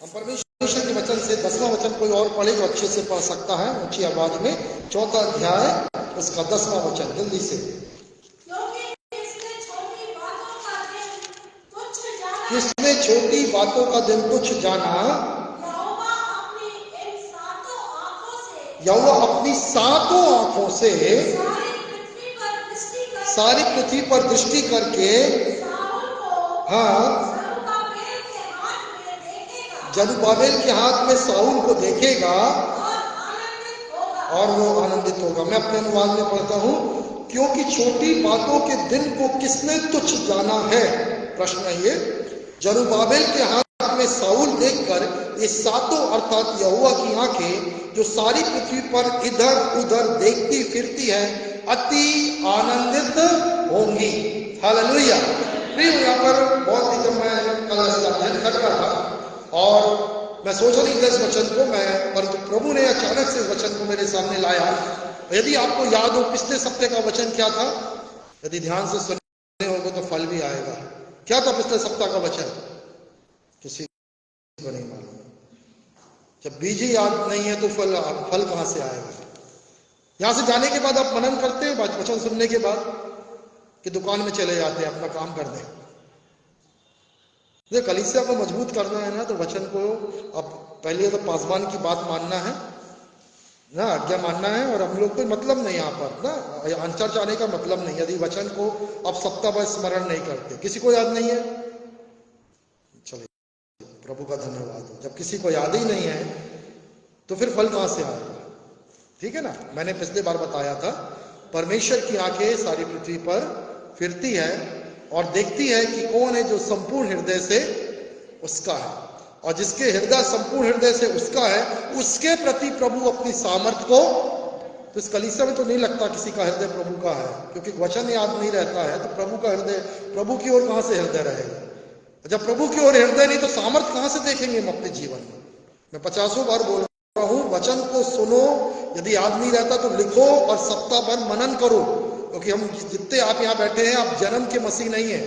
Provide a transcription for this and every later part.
हम परमेश्वर के वचन से 10वां वचन कोई और पढ़े तो अच्छे से पढ़ सकता है ऊंची आवाज में। 4था अध्याय उसका 10वां वचन जल्दी से। किसने छोटी बातों का दिन तुच्छ जाना, यहोवा अपनी सातों आंखों से सारी पृथ्वी पर दृष्टि करके हाँ जरुब्बाबेल के हाथ में साउल को देखेगा और वो आनंदित होगा। मैं अपने अनुवाद में पढ़ता हूं, क्योंकि छोटी बातों के दिन को किसने तुच्छ जाना है। प्रश्न है ये, जरुब्बाबेल के हाथ में साउल देखकर ये सातों अर्थात यहोवा की आंखें जो सारी पृथ्वी पर इधर उधर देखती फिरती है अति आनंदित होंगी। हालेलुया। प्रिय, यहाँ पर बहुत ही जब मैं कल अध्ययन कर रहा था और मैं सोच रही था इस वचन को मैं, परंतु प्रभु ने अचानक से इस वचन को मेरे सामने लाया। यदि आपको याद हो पिछले सप्ताह का वचन क्या था, यदि ध्यान से सुनने होगा तो फल भी आएगा। क्या था पिछले सप्ताह का वचन? किसी को नहीं मालूम। जब बीज ही याद नहीं है तो फल कहां से आएगा? यहां से जाने के बाद आप मनन करते हैं वचन सुनने के बाद कि दुकान में चले जाते हैं अपना काम कर दें। ये कलीसिया को मजबूत करना है ना, तो वचन को अब पहले तो पासवान की बात मानना है ना, आज्ञा मानना है। और हम लोग कोई मतलब नहीं यहाँ पर ना, अनचर्च आने का मतलब नहीं यदि वचन को अब सप्ताह भर स्मरण नहीं करते। किसी को याद नहीं है? चलिए प्रभु का धन्यवाद हो। जब किसी को याद ही नहीं है तो फिर फल कहां से आएगा? ठीक है ना। मैंने पिछले बार बताया था, परमेश्वर की आंखें सारी पृथ्वी पर फिरती है और देखती है कि कौन है जो संपूर्ण हृदय से उसका है, और जिसके हृदय संपूर्ण हृदय से उसका है उसके प्रति प्रभु अपनी सामर्थ को। तो इस कलीसिया में तो नहीं लगता किसी का हृदय प्रभु का है, क्योंकि वचन याद नहीं रहता है। तो प्रभु का हृदय, प्रभु की ओर कहां से हृदय रहेगा? जब प्रभु की ओर हृदय नहीं तो सामर्थ कहां से देखेंगे हम अपने जीवन में? मैं 50 बार बोल रहा हूं, वचन को सुनो, यदि याद नहीं रहता तो लिखो और सप्ताह भर मनन करो। क्योंकि हम जितने आप यहाँ बैठे हैं, आप जन्म के मसीह नहीं है,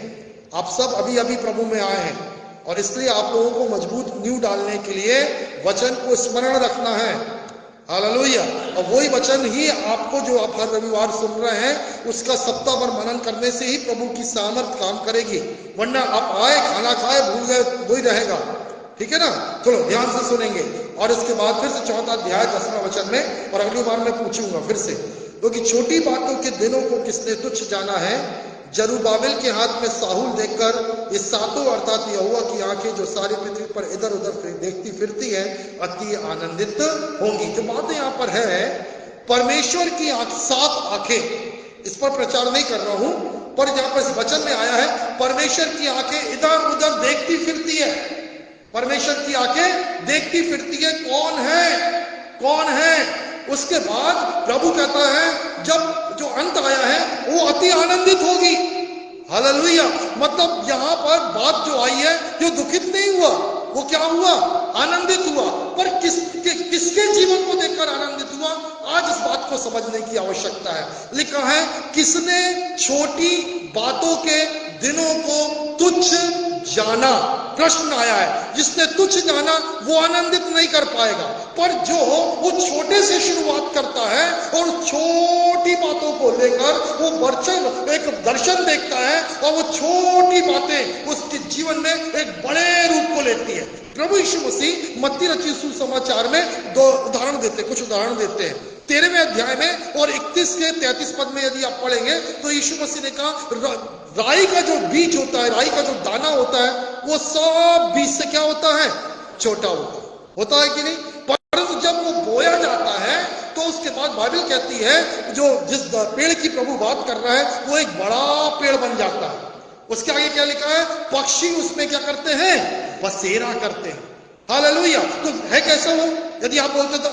आप सब अभी अभी प्रभु में आए हैं, और इसलिए आप लोगों को मजबूत नींव डालने के लिए वचन को स्मरण रखना है। हालेलुया। और वही वचन ही आपको जो आप हर रविवार सुन रहे हैं उसका सप्ताह भर मनन करने से ही प्रभु की सामर्थ काम करेगी। वरना आप आए, खाना खाए, भूल गए, वही रहेगा। ठीक है ना। चलो ध्यान से सुनेंगे और इसके बाद फिर से 4था अध्याय 10वां वचन में, और अगली बार मैं पूछूंगा फिर से, क्योंकि छोटी बातों के दिनों को किसने तुच्छ जाना है। जरुब्बाबेल के हाथ में साहुल देखकर ये सातों अर्थात यहोवा की आंखें जो सारी पृथ्वी पर इधर उधर देखती फिरती है अति आनंदित होंगी। जो बात यहाँ पर है, परमेश्वर की सात आंखें, इस पर प्रचार नहीं कर रहा हूं, पर जहां पर इस वचन में आया है परमेश्वर की आंखें इधर उधर देखती फिरती है। परमेश्वर की आंखें देखती फिरती है, कौन है, कौन है। उसके बाद प्रभु कहता है जब जो अंत आया है वो अति आनंदित होगी। हालेलुया। मतलब यहां पर बात जो आई है, जो दुखित नहीं हुआ, वो क्या हुआ? आनंदित हुआ। पर किसके जीवन को देखकर आनंदित हुआ? आज इस बात को समझने की आवश्यकता है। लिखा है किसने छोटी बातों के दिनों को तुच्छ जाना। प्रश्न आया है, जिसने तुच्छ जाना वो आनंदित नहीं कर पाएगा, पर जो वो छोटे से शुरुआत करता है और छोटी बातों को लेकर वो वचन एक दर्शन देखता है और वो छोटी बातें उसके जीवन में एक बड़े रूप को लेती है। प्रभु यीशु मसीह मत्ती रचित सुसमाचार में कुछ उदाहरण देते हैं 13वें अध्याय में और 31 के 33 पद में। यदि आप पढ़ेंगे तो यीशु मसीह ने कहा राई का जो बीज होता है, राई का जो दाना होता है, वो सब बीज से क्या होता है? छोटा होता है कि नहीं? परंतु जब वो बोया जाता है तो उसके बाद बाइबल कहती है जो जिस पेड़ की प्रभु बात कर रहा है वो एक बड़ा पेड़ बन जाता है। उसके आगे क्या लिखा है? पक्षी उसमें क्या करते हैं? बसेरा करते हैं। हालेलुया। तो है कैसा वो? यदि आप बोलते तो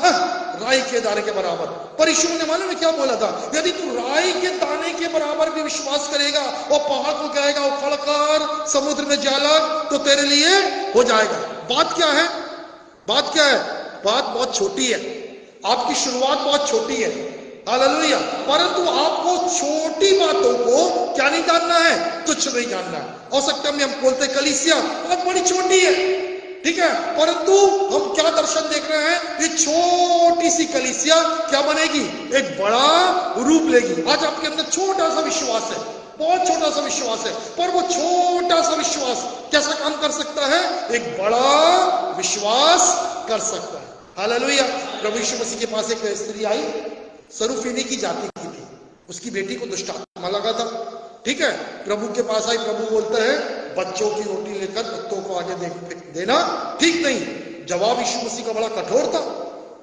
राई के दाने के बराबर, पर यीशु ने मालूम है क्या बोला था? यदि तू राई के दाने के बराबर भी विश्वास करेगा और पहाड़ को कहेगा उखड़ कर समुद्र में जा लग, तो तेरे लिए हो जाएगा। बात क्या है? बात क्या है? बात बहुत छोटी है, आपकी शुरुआत बहुत छोटी है। हालेलुया। परंतु आपको छोटी बातों को क्या नहीं जानना है? तुच्छ नहीं जानना है। हो सकता है हम बोलते कलीसिया बहुत बड़ी छोटी है, ठीक है, परंतु हम क्या दर्शन देख रहे हैं, ये छोटी सी कलीसिया क्या बनेगी, एक बड़ा रूप लेगी। आज आपके अंदर छोटा सा विश्वास है, बहुत छोटा सा विश्वास है, पर वो छोटा सा विश्वास कैसा काम कर सकता है, एक बड़ा विश्वास कर सकता है। हालेलुया। प्रभु यीशु मसीह के पास एक स्त्री आई, सरूफीनी की जाति की थी, उसकी बेटी को दुष्ट आत्मा लगा था। ठीक है, प्रभु के पास आई, प्रभु बोलते हैं बच्चों की रोटी लेकर कुत्तों को आगे देना ठीक नहीं। जवाब यीशु मसीह का बड़ा कठोर था,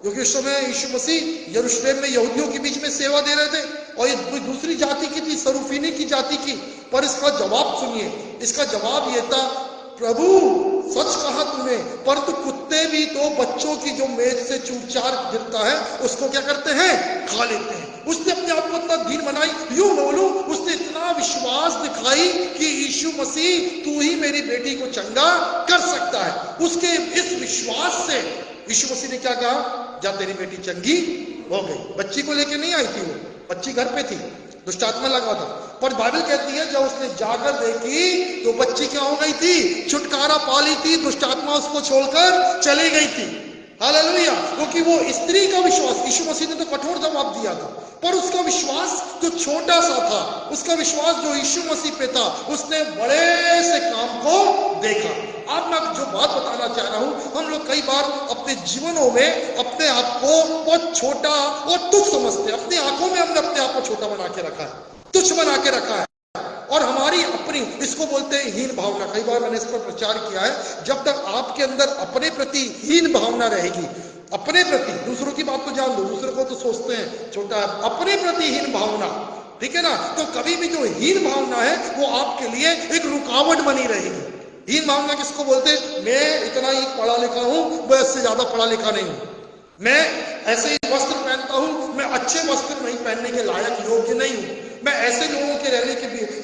क्योंकि उस समय यीशु मसीह यरूशलेम में यहूदियों के बीच में सेवा दे रहे थे, और ये कोई दूसरी जाति की थी, सरूफीनी की जाति की। पर इसका जवाब सुनिए, इसका जवाब ये था, प्रभु सच कहा तूने, परंतु कुत्ते भी तो बच्चों की जो मेज से चूर-चार गिरता है उसको क्या करते हैं, खा लेते हैं। उसने अपने आप को इतना धीर बनाई, यूं बोलूं उसने इतना विश्वास दिखाई कि यीशु मसीह तू ही मेरी बेटी को चंगा कर सकता है। उसके इस विश्वास से यीशु मसीह ने क्या कहा, जा तेरी बेटी चंगी हो गई। बच्ची को लेके नहीं आई थी, वो बच्ची घर पे थी, दुष्ट आत्मा लगा था। पर बाइबल कहती है जब उसने जाकर देखी तो बच्ची क्या हो गई थी, छुटकारा पा ली थी, दुष्ट आत्मा उसको छोड़कर चली गई थी। हालेलुया। क्योंकि वो स्त्री का विश्वास, यीशु मसीह ने तो कठोर जवाब दिया था, पर उसका विश्वास जो छोटा सा था, उसका विश्वास जो यीशु मसीह पे था, उसने बड़े से काम को देखा। आप मैं जो बात बताना चाह रहा हूं, हम लोग कई बार अपने जीवनों में अपने आप को बहुत छोटा और तुच्छ समझते हैं। अपनी आंखों में हमने अपने आप को छोटा बना के रखा है, तुच्छ बना के रखा है, और हमारी अपनी, इसको बोलते हैं हीन भावना। कई बार मैंने इस पर प्रचार किया है, जब तक आपके अंदर अपने प्रति हीन भावना रहेगी, अपने प्रति, दूसरों की बात तो जान दो, दूसरों को तो सोचते हैं छोटा है, अपने प्रति हीन भावना, ठीक है ना, तो कभी भी जो हीन भावना है वो आपके लिए एक रुकावट बनी रहेगी। हीन भावना किसको बोलते हैं, मैं इतना ही पढ़ा लिखा हूं, मैं इससे ज्यादा पढ़ा लिखा नहीं हूं, मैं ऐसे ही वस्त्र पहनता हूं, मैं अच्छे वस्त्र नहीं पहनने के लायक योग्य नहीं हूं, मैं ऐसे लोगों के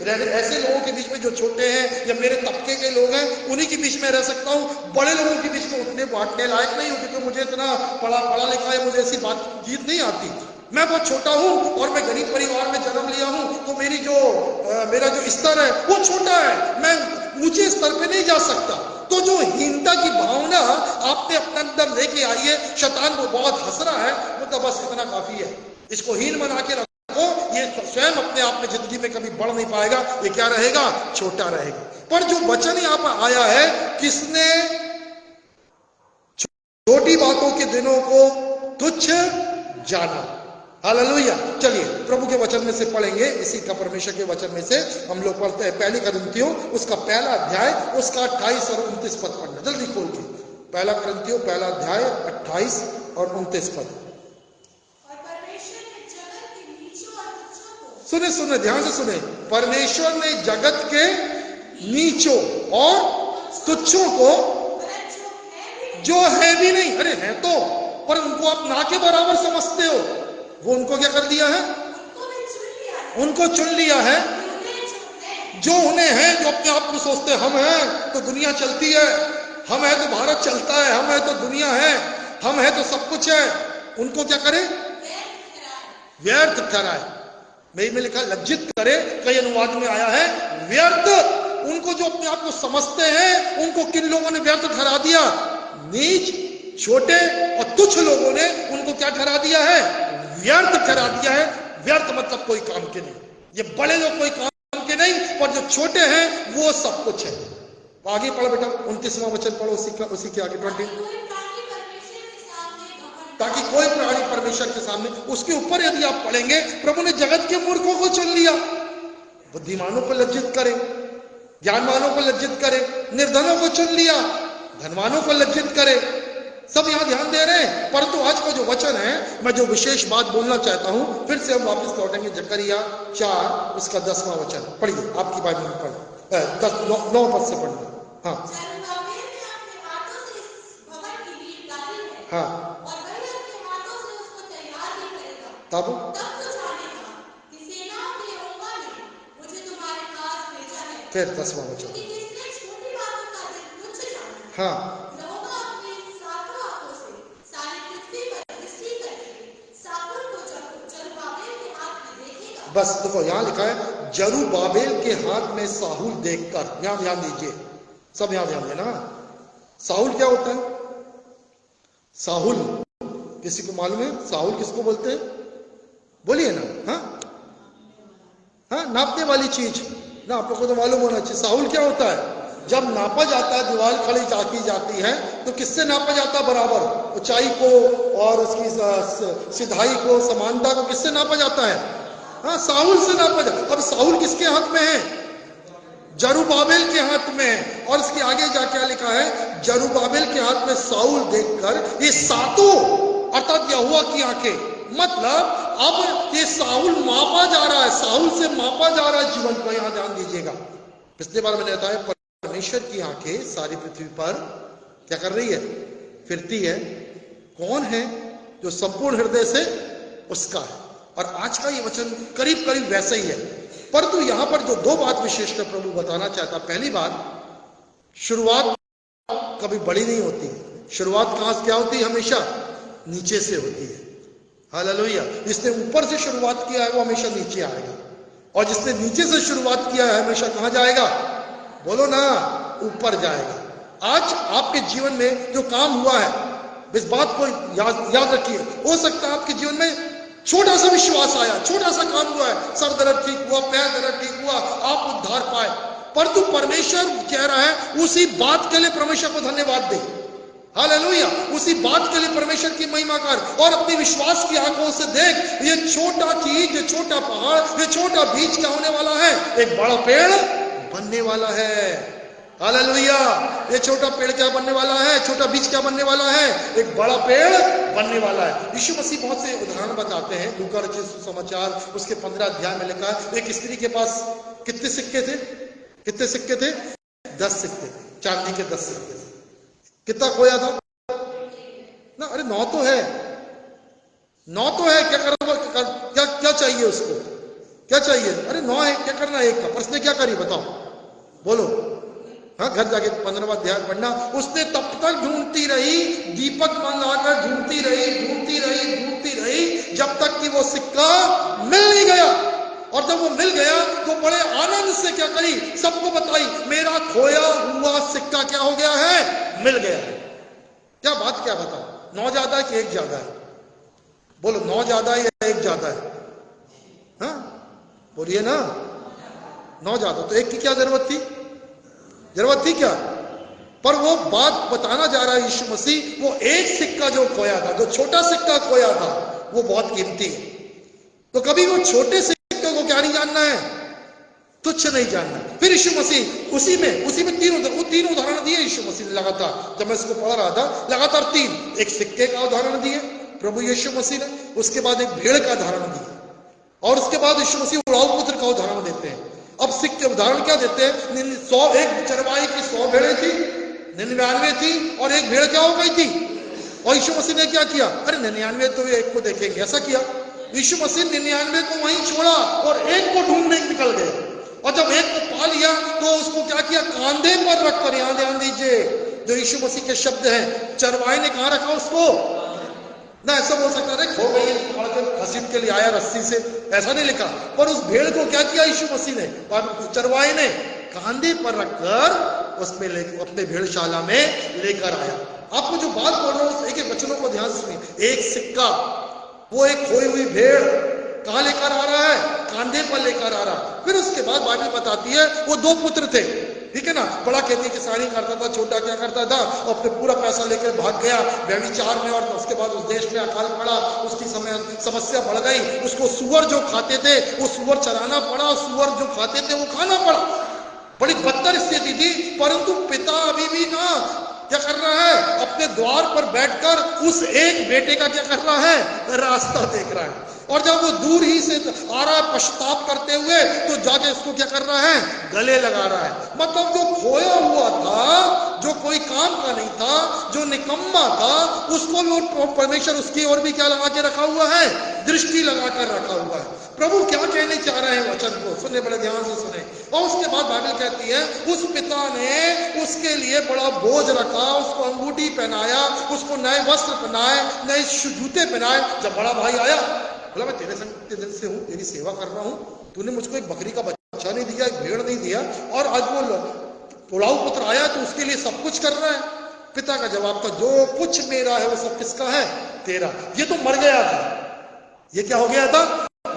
ऐसे लोगों के बीच में जो छोटे हैं या मेरे तबके के लोग हैं उन्हीं के बीच में रह सकता हूं, बड़े लोगों के बीच में उठने बांटने लायक नहीं हूं, क्योंकि मुझे इतना पढ़ा लिखा है, मुझे ऐसी बातचीत नहीं आती, मैं बहुत छोटा हूं और मैं गरीब परिवार में जन्म लिया हूं, तो मेरा जो स्तर है वो छोटा है, मैं ऊंचे स्तर पे नहीं जा सकता। तो जो हीनता की भावना आपने अपने अंदर लेके आई है, शैतान वो बहुत हंस रहा है, वो तो बस इतना काफी है, इसको हीन बना के रखो, ये स्वयं अपने आप में जिंदगी में कभी बढ़ नहीं पाएगा, ये क्या रहेगा, छोटा रहेगा। पर जो वचन यहाँ पर आया है, किसने छोटी बातों के दिनों को तुच्छ जाना। हालेलुया। चलिए प्रभु के वचन में से पढ़ेंगे, इसी का परमेश्वर के वचन में से हम लोग पढ़ते हैं पहली कुरिन्थियों उसका पहला अध्याय उसका 28 और 29 पद पढ़ना, जल्दी खोल के। पहला कुरिन्थियों पहला अध्याय 28 और 29 पद। सुने ध्यान से सुने, परमेश्वर ने जगत के नीचों और तुच्छों को, जो है भी नहीं, अरे है तो, पर उनको आप ना के बराबर समझते हो, वो उनको क्या कर दिया है, उनको चुन लिया है, जो उन्हें है, जो अपने आप को सोचते हैं हम हैं तो दुनिया चलती है, हम है तो भारत चलता है, हम है तो दुनिया है, हम है तो सब कुछ है, उनको क्या करे, व्यर्थ ठहराए। में लिखा लज्जित करे, कई अनुवाद में आया है व्यर्थ। उनको जो अपने आप को समझते हैं उनको किन लोगों ने व्यर्थ ठहरा दिया, नीच, छोटे और तुच्छ लोगों ने उनको क्या ठहरा दिया है, व्यर्थ ठहरा दिया है। व्यर्थ मतलब कोई काम के नहीं, ये बड़े लोग कोई काम के नहीं, पर जो छोटे हैं वो सब कुछ है। आगे पढ़ो बेटा, 29वां वचन पढ़ो, उसी के आगे 20, ताकि कोई प्राणी परमेश्वर के सामने, उसके ऊपर यदि आप पढ़ेंगे, प्रभु ने जगत के मूर्खों को चुन लिया, बुद्धिमानों को लज्जित करे, ज्ञानवानों को लज्जित करे, निर्धनों को चुन लिया, धनवानों को लज्जित करे, सब यहां ध्यान दे रहे हैं। परंतु आज का जो वचन है, मैं जो विशेष बात बोलना चाहता हूं, फिर से हम वापस लौटेंगे जकरिया 4 उसका 10वां वचन पढ़िए, आपकी बाइबल में पढ़ 9 पद से पढ़ना। हाँ हाँ, तब फिर 10वां वचन, हाँ बस देखो यहां लिखा है, जरुब्बाबेल के हाथ में साहुल देखकर, यहां ध्यान दीजिए, सब यहां ध्यान देना, साहुल क्या होता है? साहुल किसी को मालूम है? साहुल किसको बोलते हैं? बोलिए ना। हाँ हाँ, नापने वाली चीज ना, आप लोगों को तो मालूम होना चाहिए। साहुल क्या होता है? जब नापा जाता है, दीवार खड़ी आकी जाती है तो किससे नापा जाता है? बराबर, ऊंचाई को और उसकी सिधाई को, समानता को किससे नापा जाता है? हाँ, साहुल से नापा जाता। अब साहुल किसके हाथ में है? जरुब्बाबेल के हाथ में है। और इसके आगे जा क्या लिखा है? जरुब्बाबेल के हाथ में साहुल देखकर ये सातों, अर्थात यहोवा की आंखें, मतलब अब ये साहुल मापा जा रहा है, साहुल से मापा जा रहा है जीवन को। यहां ध्यान दीजिएगा, पिछले बार मैंने बताया परमेश्वर की आंखें सारी पृथ्वी पर क्या कर रही है? फिरती है। कौन है? जो संपूर्ण हृदय से उसका है। और आज का ये वचन करीब करीब वैसा ही है, परंतु यहां पर जो दो बात विशेषकर प्रभु बताना चाहता। पहली बात, शुरुआत कभी बड़ी नहीं होती। शुरुआत कहां से क्या होती है? हमेशा नीचे से होती है। हालेलुया। जिसने ऊपर से शुरुआत किया है वो हमेशा नीचे आएगा, और जिसने नीचे से शुरुआत किया है हमेशा कहां जाएगा? बोलो ना, ऊपर जाएगा। आज आपके जीवन में जो काम हुआ है, इस बात को याद रखिए। हो सकता है आपके जीवन में छोटा सा विश्वास आया, छोटा सा काम हुआ है, सर दर्द ठीक हुआ, पैर दर्द ठीक हुआ, आप उद्धार पाए, परंतु परमेश्वर कह रहा है उसी बात के लिए परमेश्वर को धन्यवाद दे। हालेलुया। उसी बात के लिए परमेश्वर की महिमा कर, और अपनी विश्वास की आंखों से देख, ये छोटा चीज, ये छोटा पहाड़, ये छोटा बीज क्या होने वाला है? एक बड़ा पेड़ बनने वाला है। हालेलुया। ये छोटा पेड़ क्या बनने वाला है? छोटा बीज क्या बनने वाला है? एक बड़ा पेड़ बनने वाला है। यीशु मसीह बहुत से उदाहरण बताते हैं। लूका रचित सुसमाचार उसके 15 अध्याय में लिखा है, एक स्त्री के पास कितने सिक्के थे? कितने सिक्के थे? 10 सिक्के, चांदी के 10 सिक्के। कितना खोया था ना? अरे 9 तो है, 9 तो है। क्या करना? क्या क्या चाहिए उसको? क्या चाहिए? अरे 9 है, क्या करना है एक का? उसने क्या करी बताओ? बोलो। हाँ, घर जाके 15वां अध्याय पढ़ना। उसने तब तक ढूंढती रही, दीपक मंगाकर ढूंढती रही, ढूंढती रही, ढूंढती रही, जब तक कि वो सिक्का मिल नहीं गया। और जब वो मिल गया तो बड़े आनंद से क्या करी? सबको बताई, मेरा खोया हुआ सिक्का क्या हो गया है? मिल गया। क्या बात, क्या बताओ? 9 ज्यादा है कि 1 ज्यादा है? बोलो, 9 ज्यादा है या 1 ज्यादा है? हाँ, बोलिए ना। 9 ज्यादा, तो 1 की क्या जरूरत थी? जरूरत थी क्या? पर वो बात बताना जा रहा है यीशु मसीह, वो एक सिक्का जो खोया था, जो छोटा सिक्का खोया था, वो बहुत कीमती है। तो कभी वो छोटे सिक्के को क्या नहीं जानना है? तुच्छ नहीं जानना। फिर यीशु मसीह उसी में तीन उदाहरण दिए यीशु मसीह ने लगातार। जब मैं इसको पढ़ रहा था, लगातार 3, एक सिक्के का उदाहरण दिए प्रभु यीशु मसीह ने, उसके बाद एक भेड़ का उदाहरण दिया, और उसके बाद यीशु मसीह उड़ाऊ पुत्र का उदाहरण देते हैं। अब सिक्के उदाहरण क्या देते हैं? 100, एक चरवाही की 100 भेड़ें थी, 99 थी, और एक भेड़ क्या हो गई थी? और यीशु मसीह ने क्या किया? अरे 99 तो एक को देखेंगे, ऐसा किया। यीशु मसीह 99 को वहीं छोड़ा और एक को ढूंढने निकल गए। और जब एक को पा लिया तो उसको क्या किया? कांधे पर रखकर, यहां ध्यान दीजिए, जो यीशु मसीह के शब्द हैं, चरवाही ने कहां रखा उसको? ना ऐसा बोल सकता है खो गई, घसीट के लिए आया रस्सी से, ऐसा नहीं लिखा। पर उस भेड़ को क्या किया यीशु मसीह ने? और चरवाही ने कांधे पर रखकर उसमें अपने भेड़शाला में लेकर आया। आपको जो बात बोल रहा हूं, एक एक वचनों को ध्यान से सुनिए। एक सिक्का, वो एक खोई हुई भेड़ कहां लेकर आ रहा है? कांधे पर लेकर आ रहा। फिर उसके बाद बाइबल बताती है वो 2 पुत्र थे, ठीक है ना? बड़ा खेती किसानी करता था, छोटा क्या करता था? अपने पूरा पैसा लेकर भाग गया व्यभिचार में, और उसके बाद उस देश में अकाल पड़ा, उसकी समस्या बढ़ गई। उसको सुअर जो खाते थे वो सुअर चराना पड़ा, सुअर जो खाते थे वो खाना पड़ा। बड़ी बदतर स्थिति थी। परंतु पिता अभी भी ना क्या कर रहा है? अपने द्वार पर बैठकर उस एक बेटे का क्या कर रहा है? रास्ता देख रहा है। और जब वो दूर ही से आ रहा है पश्चाताप करते हुए, तो जाके इसको क्या कर रहा है? गले लगा रहा है। मतलब जो खोया हुआ था, जो कोई काम का नहीं था, जो निकम्मा था, उसको भी परमेश्वर उसकी ओर भी क्या लगा के रखा हुआ है? दृष्टि लगा कर रखा हुआ है। प्रभु क्या कहने चाह रहे हैं? वचन को सुने, बड़े ध्यान से सुने। और उसके बाद बाइबल कहती है उस पिता ने उसके लिए बड़ा बोझ रखा, उसको अंगूठी पहनाया, उसको नए वस्त्र पहनाए, नए जूते पहनाए। जब बड़ा भाई आया, बोला मैं तेरे संग कितने दिन से हूं, तेरी सेवा कर रहा हूं, तूने मुझको एक बकरी का बच्चा नहीं दिया, एक भेड़ नहीं दिया, और आज वो उड़ाऊ पुत्र आया तो उसके लिए सब कुछ कर रहा है। पिता का जवाब था, जो कुछ मेरा है वो सब किसका है? तेरा। ये तो मर गया था, ये क्या हो गया था?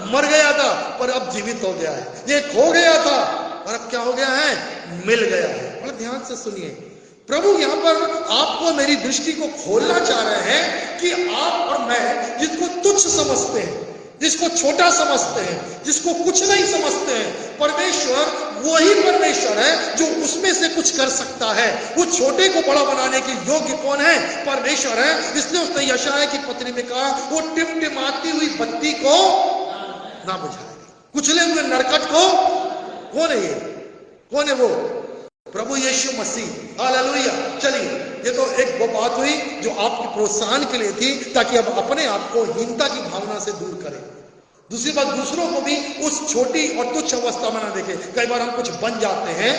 मर गया था, पर अब जीवित हो गया है। ये खो गया था और अब क्या हो गया है? मिल गया है। मतलब ध्यान से सुनिए, प्रभु यहां पर आपको, मेरी दृष्टि को खोलना चाह रहे हैं कि आप और मैं जिसको तुच्छ समझते हैं, जिसको छोटा समझते हैं, जिसको कुछ नहीं समझते हैं, परमेश्वर वही परमेश्वर है जो उसमें से कुछ कर सकता है। वो छोटे को बड़ा बनाने के योग्य कौन है? परमेश्वर है। इसलिए उसने यशायाह की पत्री में कहा, वो टिमटिमाती हुई बत्ती को ना बुझाएगा, कुचले हुए नरकट को। कौन है ये? कौन है वो? प्रभु यीशु मसीह। हालेलुया। चलिए, ये तो एक वो बात हुई जो आपके प्रोत्साहन के लिए थी, ताकि अब अपने आप को हीनता की भावना से दूर करें। दूसरी बात, दूसरों को भी उस छोटी और तुच्छ अवस्था में ना देखें। कई बार हम कुछ बन जाते हैं,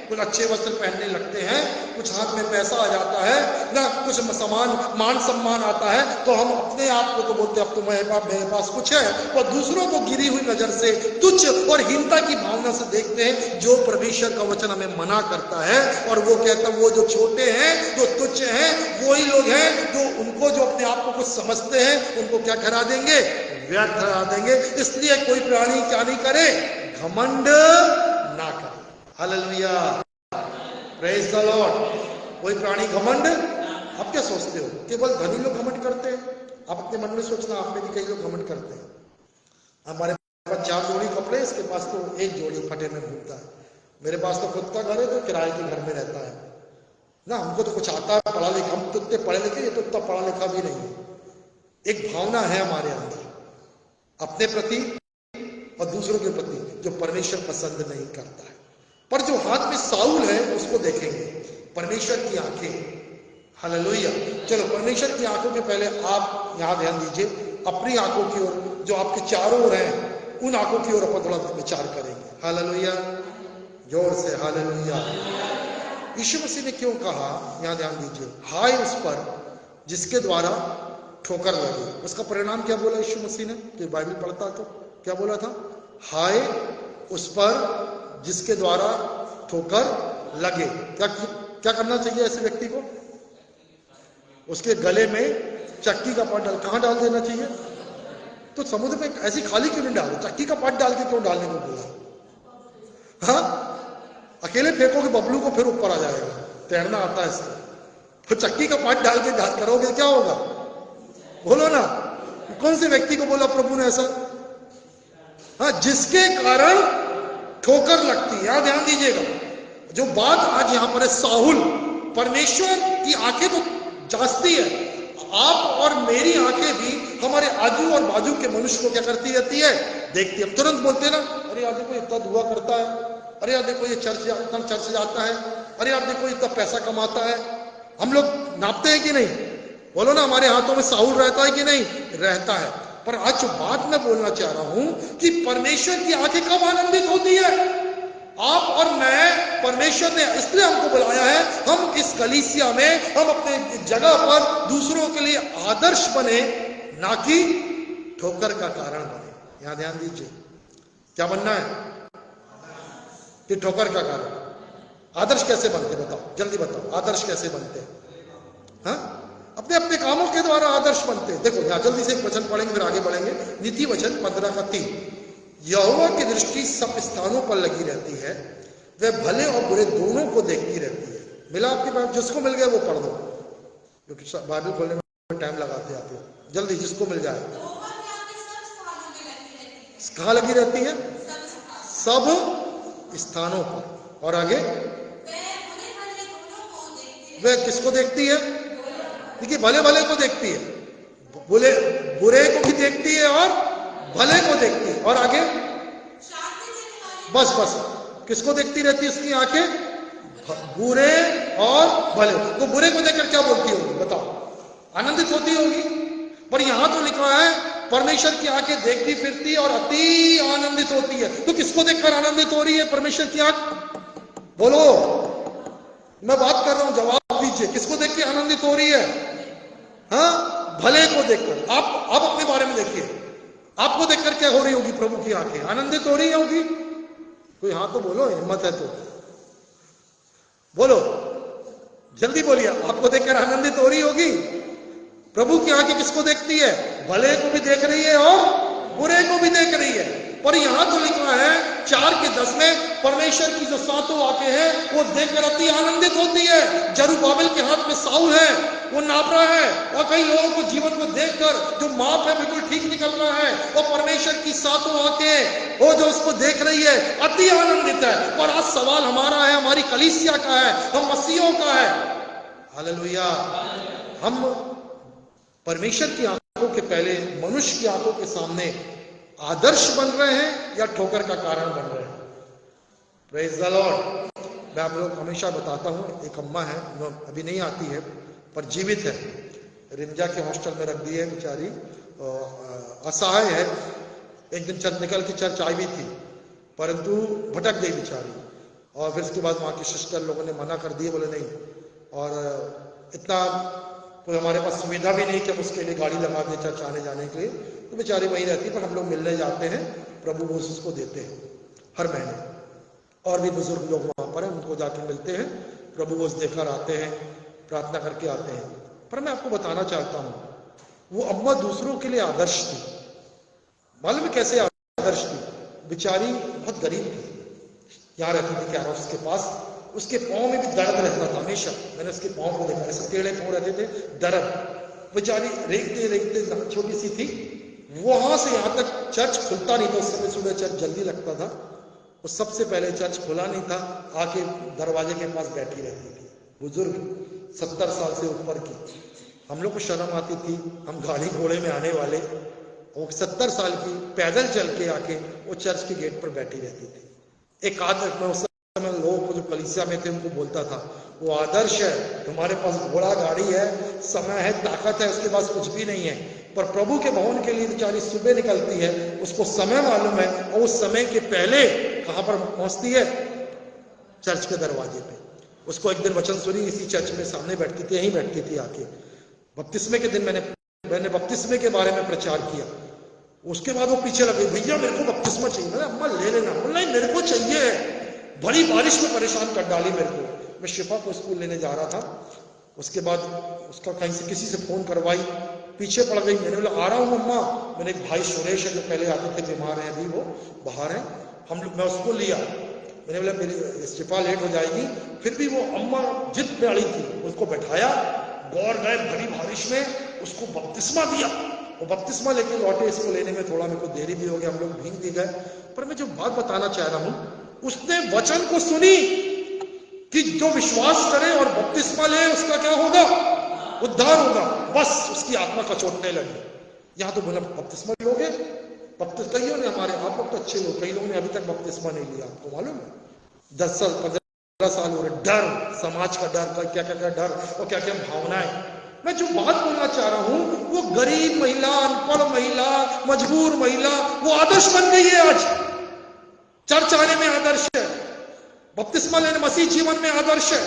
कुछ अच्छे वस्त्र पहनने लगते हैं, कुछ हाथ में पैसा आ जाता है ना, कुछ सामान, मान सम्मान आता है, तो हम अपने आप को तो बोलते हैं अब तो मेरे पास कुछ है, और दूसरों को गिरी हुई नजर से तुच्छ और हीनता की भावना से देखते हैं, जो परमेश्वर का वचन हमें मना करता है। और वो कहता है, वो जो छोटे हैं, जो तुच्छ हैं, वही लोग हैं जो उनको, जो अपने आप को कुछ समझते हैं, उनको क्या करा देंगे? व्यर्थ करा देंगे। इसलिए कोई प्राणी क्या नहीं करे? घमंड ना करे। Hallelujah, praise the Lord. कोई प्राणी घमंड, आप क्या सोचते हो केवल धनी लोग घमंड करते हैं? आप अपने मन में सोचना, आप में भी कई लोग घमंड करते हैं। हमारे पास 4 जोड़ी कपड़े, इसके पास तो 1 जोड़ी फटे में घूमता है। मेरे पास तो खुद का घर है, तो किराए के घर में रहता है ना। हमको तो कुछ आता है, पढ़ा लिखा, हम तो इतने पढ़े लिखे, ये तो इतना पढ़ा लिखा भी नहीं है। एक भावना है हमारे अंदर अपने प्रति और दूसरों के प्रति, जो परमेश्वर पसंद नहीं करता है। पर जो हाथ में साउल है, उसको देखेंगे परमेश्वर की आंखें। हालेलुया। चलो, परमेश्वर की आंखों के पहले आप यहां ध्यान दीजिए, अपनी आंखों की ओर, जो आपके चारों ओर हैं, उन आंखों की ओर अपन थोड़ा विचार करेंगे। हालेलुया, जोर से हालेलुया। यीशु मसीह ने क्यों कहा, यहां ध्यान दीजिए, हाय उस पर जिसके द्वारा ठोकर लगे। उसका परिणाम क्या बोला यीशु मसीह ने? तो बाइबल पढ़ता तो क्या बोला था? हाय उस पर जिसके द्वारा ठोकर लगे। क्या करना चाहिए ऐसे व्यक्ति को? उसके गले में चक्की का पाट कहां डाल देना चाहिए? तो समुद्र में ऐसी खाली क्यों नहीं डालो? चक्की का पाट डाल के क्यों डालने को बोला? हाँ, अकेले फेंकोगे बबलू को, फिर ऊपर आ जाएगा। तैरना आता है इसको, तो चक्की का पाट डाल के करोगे, क्या होगा? बोलो ना, कौन से व्यक्ति को बोला प्रभु ने ऐसा? हाँ, जिसके कारण ठोकर लगती है। यहां ध्यान दीजिएगा, जो बात आज यहां पर है, साहुल, परमेश्वर की आंखें तो जांचती है, आप और मेरी आंखें भी हमारे आजू और बाजू के मनुष्य को क्या करती रहती है? देखती है। तुरंत बोलते हैं ना, अरे यार देखो इतना दुआ करता है, अरे यार देखो ये चर्च जाता है, अरे यार देखो इतना पैसा कमाता है। हम लोग नापते हैं कि नहीं? बोलो ना, हमारे हाथों में साहुल रहता है कि नहीं? रहता है। पर आज जो बात मैं बोलना चाह रहा हूं कि परमेश्वर की आंखें कब आनंदित होती है? आप और मैं, परमेश्वर ने इसलिए हमको बुलाया है, हम इस कलीसिया में, हम अपने जगह पर दूसरों के लिए आदर्श बने, ना कि ठोकर का कारण बने। यहां ध्यान दीजिए, क्या बनना है? कि ठोकर का कारण। आदर्श कैसे बनते? बताओ, जल्दी बताओ, आदर्श कैसे बनते? हाँ, अपने अपने कामों के द्वारा आदर्श बनते हैं। देखो यहां जल्दी से एक वचन पढ़ेंगे, फिर आगे बढ़ेंगे। नीति वचन 15:3, यहोवा की दृष्टि सब स्थानों पर लगी रहती है, वह भले और बुरे दोनों को देखती रहती है। मिला आपके पास? जिसको मिल गया वो पढ़ दो, क्योंकि बाइबल खोलने में टाइम लगाते आप लोग। जल्दी, जिसको मिल जाए। कहां लगी रहती है? सब स्थानों पर। और आगे, वह किसको देखती है? देखिए, भले भले को देखती है, बुरे को भी देखती है और भले को देखती है। और आगे, बस किसको देखती रहती है उसकी आंखें? बुरे और भले। वो बुरे को देखकर क्या बोलती होगी? बताओ, आनंदित होती होगी। पर यहां तो लिखा है परमेश्वर की आंखें देखती फिरती और अति आनंदित होती है। तो किसको देखकर आनंदित हो रही है परमेश्वर की आंख? बोलो, मैं बात कर रहा हूं, जवाब दीजिए। किसको देख के आनंदित हो रही है? हाँ, भले को देखकर। आप अपने बारे में देखिए, आपको देखकर क्या हो रही होगी? प्रभु की आंखें आनंदित हो रही होगी। कोई हाँ तो बोलो, हिम्मत है तो बोलो। जल्दी बोलिए, आपको देखकर आनंदित हो रही होगी। प्रभु की आंखें किसको देखती है? भले को भी देख रही है और बुरे को भी देख रही है। पर यहां तो लिखा है 4:10 में, परमेश्वर की जो सातों आंखें हैं वो देखकर अति आनंदित होती है। जरुब्बाबिल के हाथ में साउल है, वो नाप रहा है, और कई लोगों को जीवन को देखकर जो माप है बिल्कुल ठीक निकल रहा है, और परमेश्वर की सातों आंखें वो जो उसको देख रही है अति आनंदित है। पर आज सवाल हमारा है, हमारी कलीसिया का है, हम मसीहों का है। हालेलुया। हम परमेश्वर की आंखों के पहले मनुष्य की आंखों के सामने आदर्श बन रहे हैं या ठोकर का कारण बन रहे हैं? Praise the Lord. मैं आप लोग हमेशा बताता हूं, एक अम्मा है, वो अभी नहीं आती है पर जीवित है, रिंजा के हॉस्टल में रख दी है बेचारी, असहाय है। एक दिन चर्च निकल के चर्च आई भी थी, परंतु भटक गई बेचारी, और फिर उसके बाद वहाँ की सिस्टर लोगों ने मना कर दिए, बोले नहीं, और इतना कोई हमारे पास सुविधा भी नहीं कि हम उसके लिए गाड़ी लगा दें चर्च आने जाने के लिए, तो बेचारी वहीं रहती है। पर हम लोग मिलने जाते हैं, प्रभु वो उसको देते हैं हर महीने, और भी बुजुर्ग लोग वहाँ पर हैं, उनको जाके मिलते हैं, प्रभु वो देकर आते हैं, प्रार्थना करके आते हैं। पर मैं आपको बताना चाहता हूँ, वो अम्मा दूसरों के लिए आदर्श थी। मालूम है कैसे आदर्श थी? बेचारी बहुत गरीब थी, यहाँ रहती थी कैरोस के पास, उसके पाँव में भी दर्द रहता था हमेशा। मैंने उसके पाँव को देखा, ऐसे टेढ़े पाँव रहते थे, दर्द। बेचारी रेंगते रेंगते छोटी सी थी, वहां से यहाँ तक चर्च खुलता नहीं था उस समय, सुबह चर्च जल्दी लगता था, वो सबसे पहले चर्च खुला नहीं था, आके दरवाजे के पास बैठी रहती थी। बुजुर्ग 70 साल से ऊपर की, हम लोग को शर्म आती थी, हम गाड़ी घोड़े में आने वाले, वो 70 साल की पैदल चल के आके वो चर्च के गेट पर बैठी रहती थी। एक आदर में उस समय लोगों को जो कलीसिया में थे उनको बोलता था, वो आदर्श है, तुम्हारे पास घोड़ा गाड़ी है, समय है, ताकत है, उसके पास कुछ भी नहीं है, पर प्रभु के भवन के लिए बेचारी सुबह निकलती है, उसको समय मालूम है, और उस समय के पहले कहां पर पहुंचती है? चर्च के दरवाजे पे। उसको एक दिन वचन सुनी, इसी चर्च में सामने बैठती थी, यहीं बैठती थी आके। बपतिस्मे के दिन मैंने बपतिस्मे के बारे में प्रचार किया, उसके बाद वो पीछे लगे, भैया मेरे को बपतिस्मा चाहिए। मैंने अम्मा ले लेना, नहीं मेरे को चाहिए। बड़ी बारिश में परेशान कर डाली मेरे को। मैं शिफा को स्कूल लेने जा रहा था, उसके बाद उसका कहीं से किसी से फोन करवाई, पीछे पड़ गई। मैंने बोला आ रहा हूँ अम्मा। मैंने एक भाई सुरेश है जो पहले आते थे, बीमार है अभी, वो बाहर है, हम लोग, मैं उसको लिया। मैंने बोला मेरी शिफा लेट हो जाएगी, फिर भी वो अम्मा जिद पे अड़ी थी, उसको बैठाया, गौर गए भरी बारिश में, उसको बपतिस्मा दिया। वो बपतिस्मा लेके लौटे, इसको लेने में थोड़ा मेरे को देरी भी हो गया, हम लोग भीग भी गए। पर मैं जो बात बताना चाह रहा हूं, उसने वचन को सुनी कि जो विश्वास करे और बपतिस्मा ले उसका क्या होगा? उद्धार होगा। बस उसकी आत्मा कचोटने लगी। यहां तो बोला बपतिस्मा लोगे? कईयों ने, हमारे आप लोग तो अच्छे लोग, कई लोगों ने अभी तक बपतिस्मा नहीं लिया, आपको मालूम है? 10 साल 15 साल हो रहे। डर, समाज का डर, क्या क्या डर और क्या क्या भावनाएं। मैं जो बात बोलना चाह रहा हूं, वो गरीब महिला, अनपढ़ महिला, मजबूर महिला, वो आदर्श बन गई है आज। चर्च आने में आदर्श है, बपतिस्मा लेने मसीह जीवन में आदर्श है।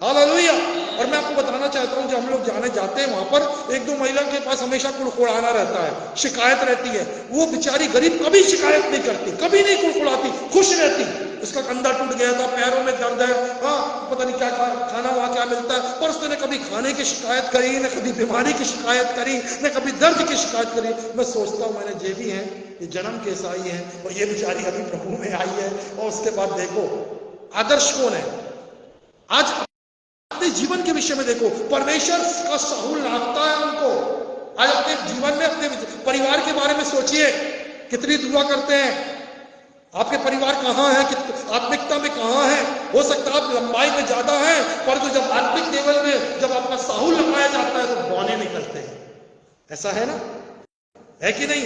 हालेलुया। और मैं आपको बताना चाहता हूं, जब हम लोग जाते हैं वहां पर, एक दो महिला के पास हमेशा कुड़कुड़ाना रहता है, शिकायत रहती है। वो बेचारी गरीब कभी शिकायत नहीं करती, कभी नहीं कुड़कुड़ाती, खुश रहती। उसका कंधा टूट गया था, पैरों में दर्द है, हाँ पता नहीं क्या खाना वहां क्या मिलता है, पर उसने कभी खाने की शिकायत करी, न कभी बीमारी की शिकायत करी, न कभी दर्द की शिकायत करी। मैं सोचता हूं, मैंने जे भी है, ये जन्म के ईसाई है, और ये बेचारी अभी प्रभु में आई है, और उसके बाद देखो आदर्श कौन है। आज अपने जीवन के विषय में देखो, परमेश्वर का साहुल नापता है उनको। आज अपने जीवन में, अपने परिवार के बारे में सोचिए, कितनी दुआ करते हैं। आपके परिवार कहां है, आत्मिकता में कहां है? हो सकता है आप लंबाई में ज्यादा है, पर तो जब आत्मिक लेवल में जब आपका साहुल लगाया जाता है तो बौने निकलते हैं। ऐसा है ना, है कि नहीं?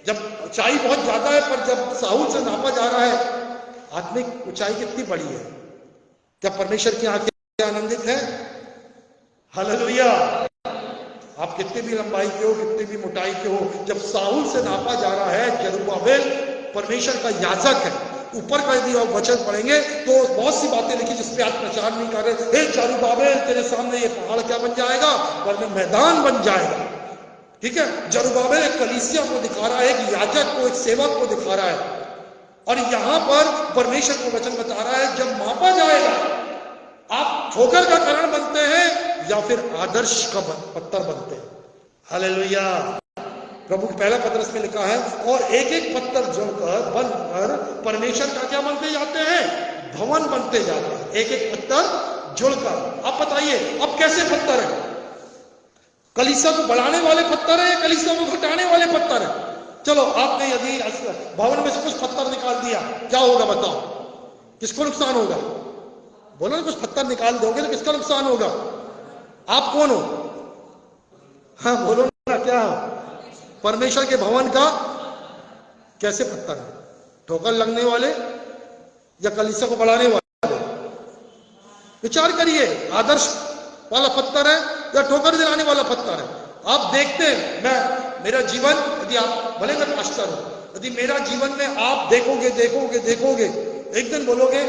जब ऊंचाई बहुत ज्यादा है, पर जब साहुल से नापा जा रहा है, आत्मिक ऊंचाई कितनी बड़ी है। क्या परमेश्वर की आंखें आनंदित है? हालेलुया। आप कितने भी लंबाई के हो, कितने भी मोटाई के हो, जब साहुल से नापा जा रहा है, जरुब्बाबेल परमेश्वर का याजक है। ऊपर का यदि आप वचन पढ़ेंगे तो बहुत सी बातें लिखी जिसपे आप प्रचार नहीं कर रहे। हे जरुब्बाबेल, तेरे सामने ये पहाड़ क्या बन जाएगा? पर मैदान बन जाएगा। ठीक है, जरुब्बाबेल एक कलीसिया को दिखा रहा है, एक याजक को, एक सेवक को दिखा रहा है। और यहां पर परमेश्वर को वचन बता रहा है, जब मापा जाएगा आप ठोकर का कारण बनते हैं या फिर आदर्श का पत्थर बनते हैं। हालेलुया। प्रभु के पहला पत्रस में लिखा है, और एक एक पत्थर जोड़कर बनकर परमेश्वर का क्या बनते जाते हैं? भवन बनते जाते हैं। एक एक पत्थर जोड़कर। अब बताइए, अब कैसे पत्थर है? कलीसिया को बढ़ाने वाले पत्थर है या कलीसिया को घटाने वाले पत्थर है? चलो, आपने यदि भवन में से कुछ पत्थर निकाल दिया, क्या होगा बताओ? किसको नुकसान होगा? बोलो ना, कुछ पत्थर निकाल दोगे तो किसका नुकसान होगा? आप कौन हो? हाँ बोलो ना, क्या परमेश्वर के भवन का कैसे पत्थर है? ठोकर लगने वाले या कलीसिया को बढ़ाने वाले? विचार करिए, आदर्श वाला पत्थर है या ठोकर दिलाने वाला पत्थर है? आप देखते हैं, मेरा जीवन, यदि आप भले मैं पास्टर हूं, यदि मेरा जीवन में आप देखोगे देखोगे देखोगे, एक दिन बोलोगे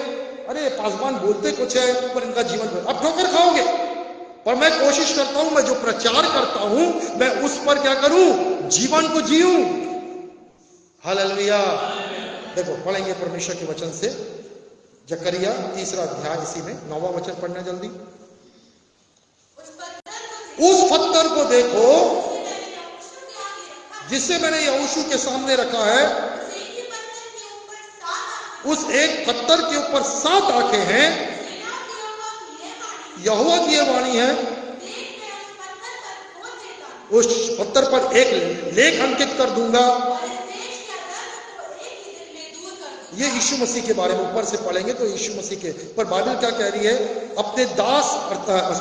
अरे पासवान बोलते कुछ है पर इनका जीवन, अब ठोकर खाओगे। पर मैं कोशिश करता हूं, मैं जो प्रचार करता हूं मैं उस पर क्या करूं? जीवन को जीऊं। हालेलुया। देखो, पढ़ेंगे परमेश्वर के वचन से जकरिया 3 अध्याय, इसी में 9वां वचन पढ़ना जल्दी। उस पत्थर को देखो जिसे मैंने यहोशू के सामने रखा है, उस एक पत्थर के ऊपर 7 आंखें हैं। यहोवा की यह वाणी है, उस पत्थर पर एक लेख अंकित कर दूंगा। ये यीशु मसीह के बारे में ऊपर से पढ़ेंगे तो यीशु मसीह के, पर बाइबल क्या कह रही है? अपने दास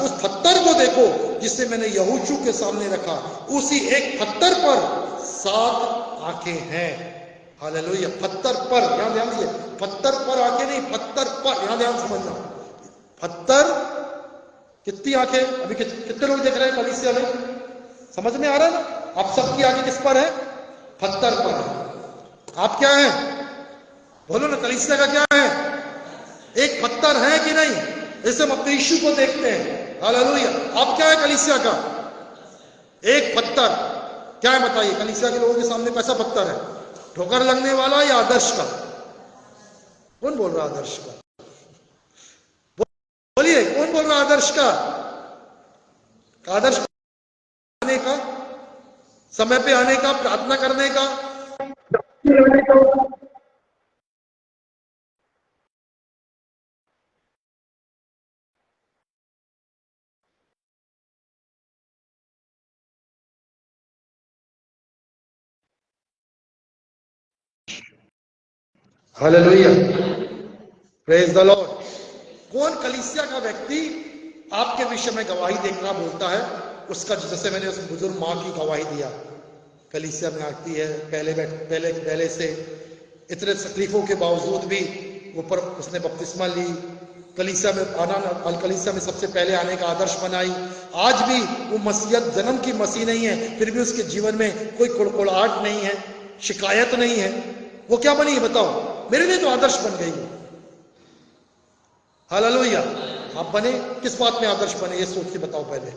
उस पत्थर को देखो जिसे मैंने यहोशू के सामने रखा, उसी एक पत्थर पर 7 आंखें हैं। हालेलुया। पत्थर पर, यहां ध्यान दीजिए, पत्थर पर आंखें नहीं, पत्थर पर, यहां ध्यान समझना। पत्थर, कितनी आंखें? अभी कितने लोग देख रहे हैं कलीसिया में? समझ में आ रहा है ना? आप सबकी आंखें किस पर है? पत्थर पर है। आप क्या हैं? बोलो ना, कलीसिया का क्या है? एक पत्थर है कि नहीं? जैसे हम अपने यीशु को देखते हैं। हालेलुया। आप क्या है कलीसिया का? एक पत्थर। क्या है बताइए? कलीसिया के लोगों के सामने कैसा पत्थर है? ठोकर लगने वाला या आदर्श का? कौन बोल रहा आदर्श का? बोलिए, कौन बोल रहा आदर्श का? आदर्श आने का, समय पे आने का, प्रार्थना करने का। हालेलुया। Praise the Lord. कौन कलीसिया का व्यक्ति आपके विषय में गवाही देना बोलता है? उसका, जैसे मैंने उस बुजुर्ग मां की गवाही दिया, कलीसिया में आती है, पहले से इतने तकलीफों के बावजूद भी ऊपर उसने बपतिस्मा ली, कलीसिया में आना, कलीसिया में सबसे पहले आने का आदर्श बनाई। आज भी वो मसीहत जन्म की मसीह नहीं है, फिर भी उसके जीवन में कोई कुड़कुड़ाहट नहीं है, शिकायत नहीं है। वो क्या बनी है बताओ? मेरे लिए तो आदर्श बन गई है। हालेलुया। आप बने किस बात में आदर्श बने? ये सोच के बताओ पहले।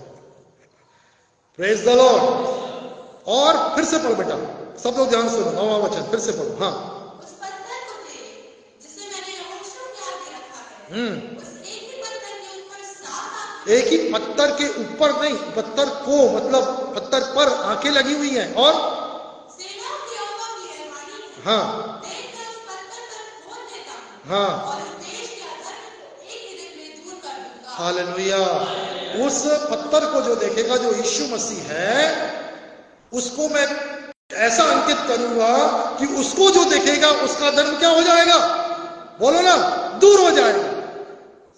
Praise the Lord. और फिर से पढ़ो बेटा, सब लोग ध्यान सुनो, 9वां वचन फिर से पढ़ो। हाँ। उस पत्थर को देख जिसे मैंने यहोशू के आगे रखा है, उस एक ही पत्थर के ऊपर 7 आंखें। एक ही पत्थर के ऊपर नहीं, पत्थर को, मतलब पत्थर पर आंखें लगी हुई हैं। और सेनाओं के यहोवा की यह वाणी है, हाँ, देखकर उस पत्थर पर खोद देता हूं, हाँ, और उस देश के अधर्म को एक ही दिन में दूर कर दूंगा। हालेलुया। उस पत्थर को जो देखेगा, जो यीशु मसीह है, उसको मैं ऐसा अंकित करूंगा कि उसको जो देखेगा उसका धर्म क्या हो जाएगा? बोलो ना, दूर हो जाएगा।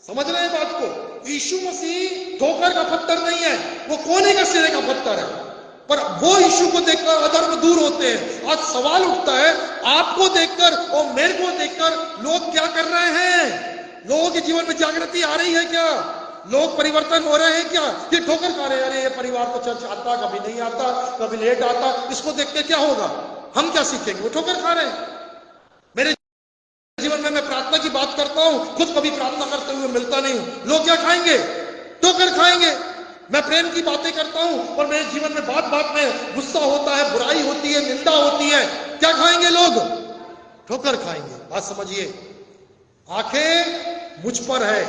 समझ रहे हैं बात को? यीशु मसीह ठोकर का पत्थर नहीं है, वो कोने का सिरे का पत्थर है, पर वो यीशु को देखकर अधर्म दूर होते हैं। आज सवाल उठता है, आपको देखकर और मेरे को देखकर लोग क्या कर रहे हैं? लोगों के जीवन में जागृति आ रही है क्या? लोग परिवर्तन हो रहे हैं क्या? ये ठोकर खा रहे हैं, अरे ये परिवार तो चर्च आता, कभी नहीं आता, कभी लेट आता, इसको देख के क्या होगा? हम क्या सीखेंगे? वो ठोकर खा रहे हैं। मेरे जीवन में मैं प्रार्थना की बात करता हूं, खुद कभी प्रार्थना करते हुए मिलता नहीं हूं, लोग क्या खाएंगे? ठोकर खाएंगे। मैं प्रेम की बातें करता हूं और मेरे जीवन में बात बात में गुस्सा होता है, बुराई होती है, निंदा होती है, क्या खाएंगे लोग? ठोकर खाएंगे। बात समझिए। आंखें मुझ पर है,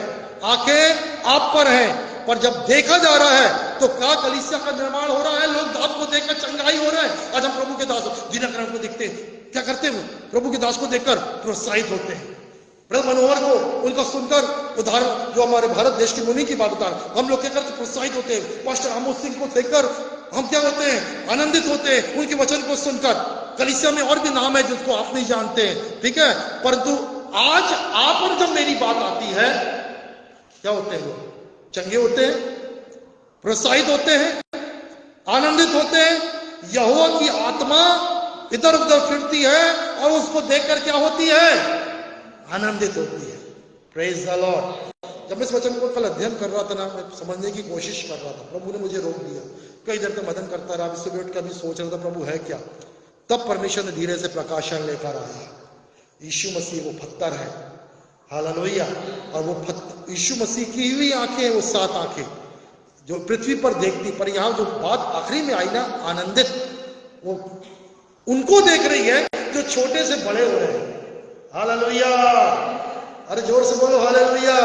आंखें आप पर हैं, पर जब देखा जा रहा है तो क्या कलीसिया का निर्माण हो रहा है, लोग दास को देखकर चंगाई हो रहे हैं। आज हम प्रभु के दास दिनकरण को देखते हैं, क्या करते हैं, प्रभु के दास को देखकर प्रोत्साहित होते हैं। ब्रदर मनोहर को उनका सुनकर, उदाहरण जो हमारे भारत देश की मुनि की बात बता रहे, हम लोग क्या करते, प्रोत्साहित होते हैं। पास्टर आमोद सिंह को देखकर हम क्या होते हैं, आनंदित होते हैं उनके वचन को सुनकर। कलीसिया में और भी नाम है जिसको आप नहीं जानते हैं, ठीक है, परंतु आज आप पर जब मेरी बात आती है, क्या होते हैं, लोग चंगे होते हैं, प्रोत्साहित होते हैं, आनंदित होते हैं। यहोवा की आत्मा इधर उधर फिरती है और उसको देखकर क्या होती है, आनंदित होती है। Praise the Lord. जब मैं इस वचन को कल अध्ययन कर रहा था ना, मैं समझने की कोशिश कर रहा था, प्रभु ने मुझे रोक दिया। कई देर तक मदन करता रहा, सुबह उठ कर भी सोच रहा था प्रभु है क्या। तब परमेश्वर ने धीरे से प्रकाशन लेकर आया। यीशु मसीह वो पत्थर है, हालेलुया। और वो यीशु मसीह की हुई आंखें, वो 7 आंखें जो पृथ्वी पर देखती, पर यहां जो बात आखिरी में आई ना, आनंदित, वो उनको देख रही है जो छोटे से बड़े हो रहे हैं। हालेलुया, अरे जोर से बोलो हालेलुया।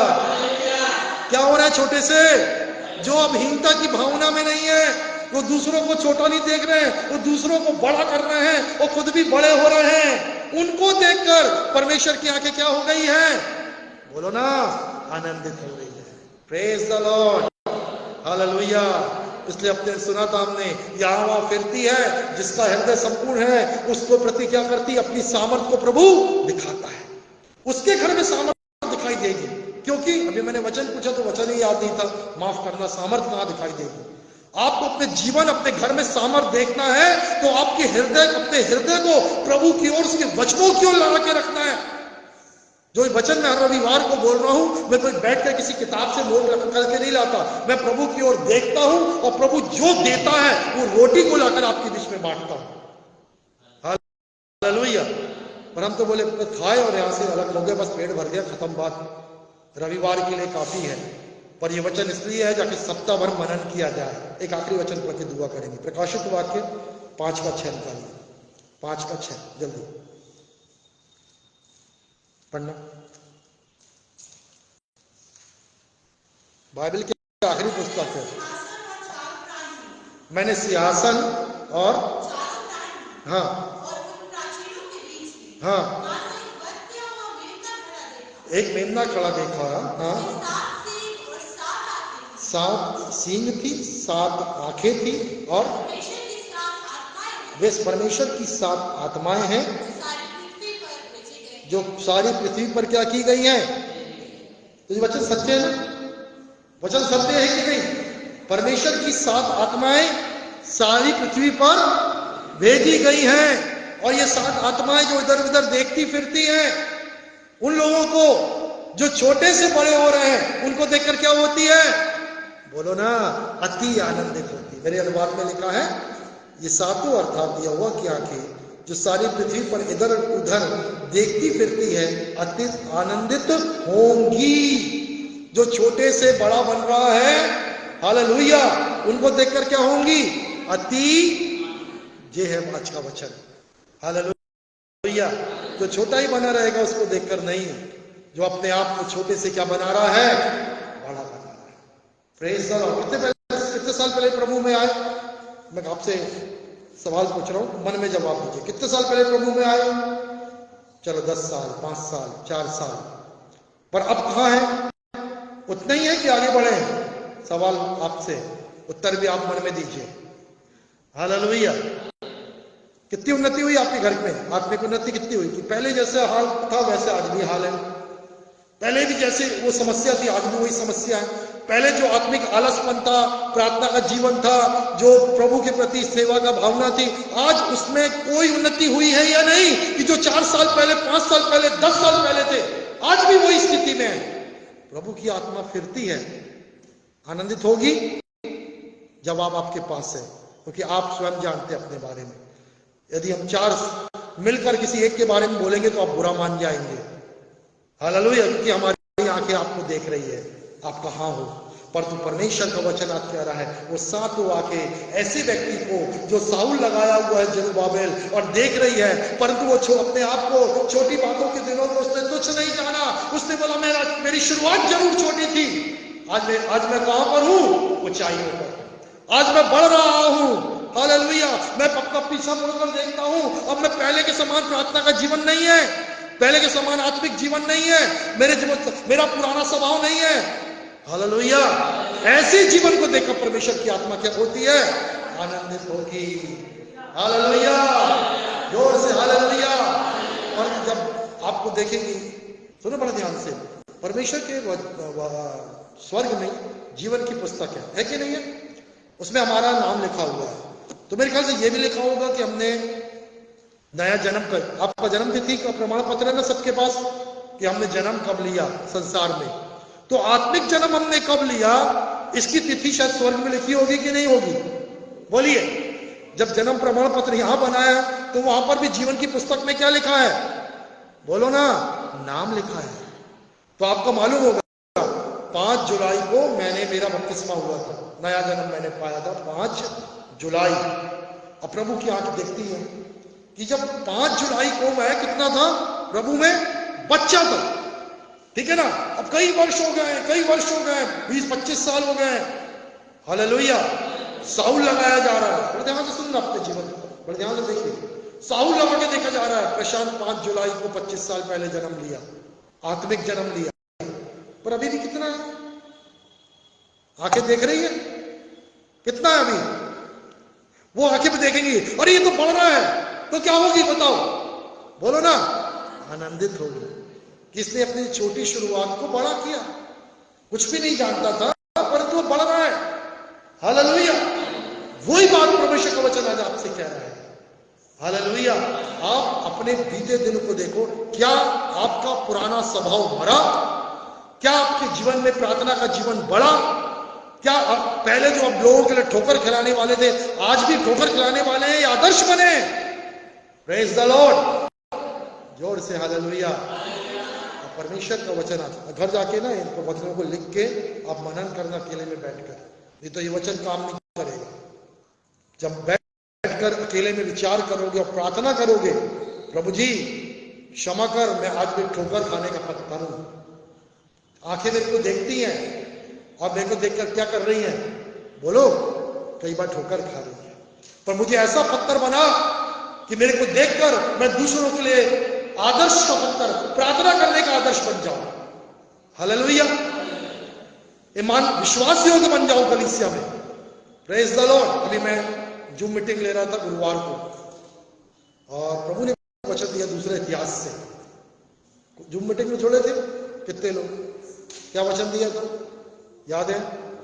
क्या हो रहा है छोटे से, जो अब हीनता की भावना में नहीं है, वो दूसरों को छोटा नहीं देख रहे हैं, वो दूसरों को बड़ा कर रहे हैं, वो खुद भी बड़े हो रहे हैं। उनको देखकर परमेश्वर की आंखें क्या हो गई है, बोलो ना, आनंदित हो गई है। Praise the Lord, hallelujah. इसलिए अपने सुना था हमने, यहाँ वहां फिरती है, जिसका हृदय संपूर्ण है उसको प्रति क्या करती, अपनी सामर्थ को प्रभु दिखाता है। उसके घर में सामर्थ दिखाई देगी, क्योंकि अभी मैंने वचन पूछा तो वचन ही याद नहीं था, माफ करना, सामर्थ कहां दिखाई देगी। आपको अपने जीवन, अपने घर में सामर्थ देखना है तो आपके हृदय, अपने हृदय को प्रभु की ओर, उसके वचनों की ओर लगा के रखना है। जो वचन मैं हर रविवार को बोल रहा हूं, मैं कोई बैठ कर किसी किताब से नोट करके नहीं लाता, मैं प्रभु की ओर देखता हूं और प्रभु जो देता है वो रोटी को लाकर आपके बीच में बांटता हूं। हालेलुया। पर हम तो बोले खाए और यहां से अलग हो गए, बस पेट भर गया, खत्म बात, रविवार के लिए काफी है। पर ये वचन इसलिए है जाके सप्ताह भर मनन किया जाए। एक आखिरी वचन पढ़ के दुआ करेंगे, प्रकाशित वाक्य 5:6 निकालिए, 5:6 जल्दी पढ़ना। बाइबल की आखिरी पुस्तक है। मैंने सिंहासन और हाँ हाँ एक मेमना खड़ा देखा, हाँ 7 सींग थी, 7 आंखें थी, और वे परमेश्वर की 7 आत्माएं हैं जो सारी पृथ्वी पर क्या की गई है। तो ये वचन सत्य है ना, वचन सत्य है कि नहीं। परमेश्वर की 7 आत्माएं सारी पृथ्वी पर भेजी गई हैं, और ये 7 आत्माएं जो इधर उधर देखती फिरती हैं, उन लोगों को जो छोटे से बड़े हो रहे हैं उनको देखकर क्या होती है, बोलो ना, अति आनंदित होती है। मेरे अनुवाद में लिखा है, ये 7 अर्थात यहोवा की आंखें जो सारी पृथ्वी पर इधर उधर देखती फिरती है, अति आनंदित होंगी। जो छोटे से बड़ा बन रहा है, हालेलुया, उनको देखकर क्या होंगी, अति, ये है आज का वचन, हालेलुया। जो छोटा ही बना रहेगा उसको देखकर नहीं, जो अपने आप को छोटे से क्या बना रहा है, बड़ा बना रहा है। Praise the Lord. कितने साल पहले प्रभु में आए, मैं आपसे सवाल पूछ रहा हूं, मन में जवाब दीजिए। कितने साल पहले प्रभु में आए, चलो 10 साल, 5 साल, 4 साल, पर अब कहां है, उतना ही है कि आगे बढ़े। सवाल आपसे, उत्तर भी आप मन में दीजिए। हालेलुया। कितनी उन्नति हुई आपके घर में, आत्मिक उन्नति कितनी हुई, कि पहले जैसे हाल था वैसे आज भी हाल है, पहले भी जैसे वो समस्या थी आज भी वही समस्या है। पहले जो आत्मिक आलसपन था, प्रार्थना का जीवन था, जो प्रभु के प्रति सेवा का भावना थी, आज उसमें कोई उन्नति हुई है या नहीं, कि जो 4 साल पहले, 5 साल पहले, 10 साल पहले थे, आज भी वही स्थिति में है। प्रभु की आत्मा फिरती है, आनंदित होगी जब आप आपके पास है, क्योंकि आप स्वयं जानते हैं अपने बारे में। यदि हम 4 मिलकर किसी एक के बारे में बोलेंगे तो आप बुरा मान जाएंगे, हालेलुया, क्योंकि हमारी आंखें आपको देख रही है, आप कहां हो। परंतु परमेश्वर का वचन आज कह रहा है, वो 7 आंखें ऐसे व्यक्ति को जो साउल लगाया हुआ है जेरुब्बाबेल, और देख रही है, परंतु वो अपने आप को छोटी बातों के दिनों में उसने तुच्छ कुछ नहीं जाना। उसने बोला मेरी शुरुआत जरूर छोटी थी, आज मैं कहां पर हूं? ऊंचाइयों पर। आज मैं बढ़ रहा हूं। हालेलुया। मैं अपना पीछा मुड़कर देखता हूं, अब मैं पहले के समान प्रार्थना का जीवन नहीं है, पहले के समान आत्मिक जीवन नहीं है, मेरा पुराना स्वभाव नहीं है। हालेलुया। ऐसे जीवन को देखकर परमेश्वर की आत्मा क्या होती है? आनंदित होगी। हालेलुया। जोर से हालेलुया। और जब आपको देखेंगे, सुनो बड़े ध्यान से, परमेश्वर के स्वर्ग में जीवन की पुस्तक है कि नहीं है? उसमें हमारा नाम लिखा हुआ है। तो मेरे ख्याल से यह भी लिखा होगा कि हमने नया जन्म कर, आपका जन्म तिथि का प्रमाण पत्र है ना सबके पास, कि हमने जन्म कब लिया संसार में। तो आत्मिक जन्म हमने कब लिया, इसकी तिथि शायद स्वर्ग में लिखी होगी कि नहीं होगी? बोलिए। जब जन्म प्रमाण पत्र यहां बनाया तो वहां पर भी जीवन की पुस्तक में क्या लिखा है? बोलो ना, नाम लिखा है। तो आपको मालूम होगा 5 जुलाई को मेरा बपतिस्मा हुआ था, नया जन्म मैंने पाया था 5 जुलाई। अब प्रभु की आंख देखती है कि जब 5 जुलाई को मैं कितना था प्रभु में? बच्चा था। ठीक है ना? अब कई वर्ष हो गए, 20-25 साल हो गए। हालेलुया। साउल लगाया जा रहा है। बड़े ध्यान से सुनना अपने जीवन, बड़े ध्यान से देखिए। साउल लगा के देखा जा रहा है। प्रशांत 5 जुलाई को 25 साल पहले जन्म लिया, आत्मिक जन्म लिया, पर अभी भी कितना है? आंखें देख रही है कितना है अभी? वो आंखें भी देखेंगी, अरे ये तो बढ़ रहा है, तो क्या होगी बताओ? बोलो ना, आनंदित होगी। किसने अपनी छोटी शुरुआत को बड़ा किया? कुछ भी नहीं जानता था, परंतु वो बढ़ रहा है। हालेलुया। वही बात परमेश्वर का वचन आज आपसे कह रहा है। हालेलुया। आप अपने बीते दिन को देखो, क्या आपका पुराना स्वभाव मरा? क्या आपके जीवन में प्रार्थना का जीवन बढ़ा? क्या पहले जो आप लोगों के लिए ठोकर खिलाने वाले थे, आज भी ठोकर खिलाने वाले हैं या आदर्श बने? Praise the Lord. जोर से हालेलुया। परमेश्वर का वचन आता, घर जाके ना इन वचनों को लिख के आप मनन करना अकेले में बैठकर, नहीं तो ये वचन काम नहीं करेगा। जब बैठकर अकेले में विचार करोगे और प्रार्थना करोगे, प्रभु जी क्षमा कर, मैं आज भी ठोकर खाने का पत्थर हूं। आंखें मेरे को देखती हैं और मेरे को देखकर क्या कर रही हैं? बोलो, कई बार ठोकर खा रही है, पर मुझे ऐसा पत्थर बना कि मेरे को देखकर मैं दूसरों के लिए आदर्श का पत्थर, प्रार्थना करने का आदर्श बन जाऊं। हालेलुया। ईमान विश्वास योग्य बन जाऊं कलीसिया में। Praise the Lord. अभी मैं जूम मीटिंग ले रहा था गुरुवार को, और प्रभु ने वचन दिया दूसरे इतिहास से। जूम मीटिंग में जोड़े थे कितने लोग? क्या वचन दिया था? याद है?